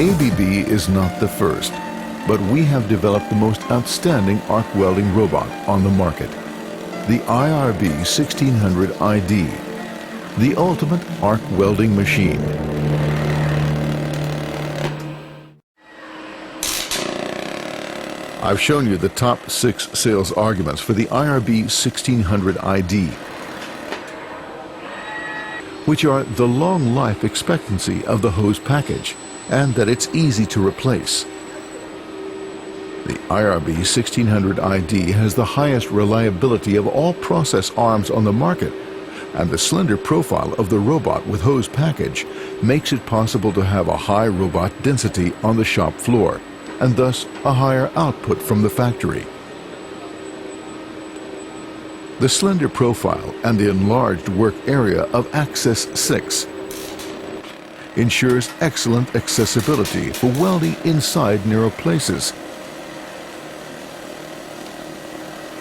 ABB is not the first, but we have developed the most outstanding arc welding robot on the market, the ABB 1600 ID, the ultimate arc welding machine. I've shown you the top 6 sales arguments for the ABB 1600 ID, which are the long life expectancy of the hose package and that it's easy to replace. The ABB 1600 ID has the highest reliability of all process arms on the market, and the slender profile of the robot with hose package makes it possible to have a high robot density on the shop floor, and thus a higher output from the factory. The slender profile and the enlarged work area of Access 6 ensures excellent accessibility for welding inside narrow places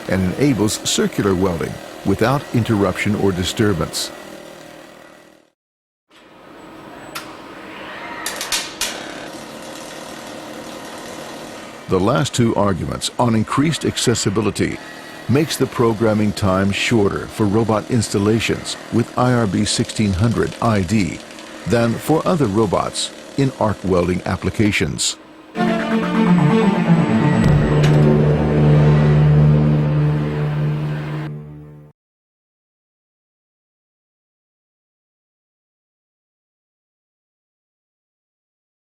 and enables circular welding without interruption or disturbance. The last 2 arguments on increased accessibility makes the programming time shorter for robot installations with ABB 1600 ID than for other robots in arc welding applications.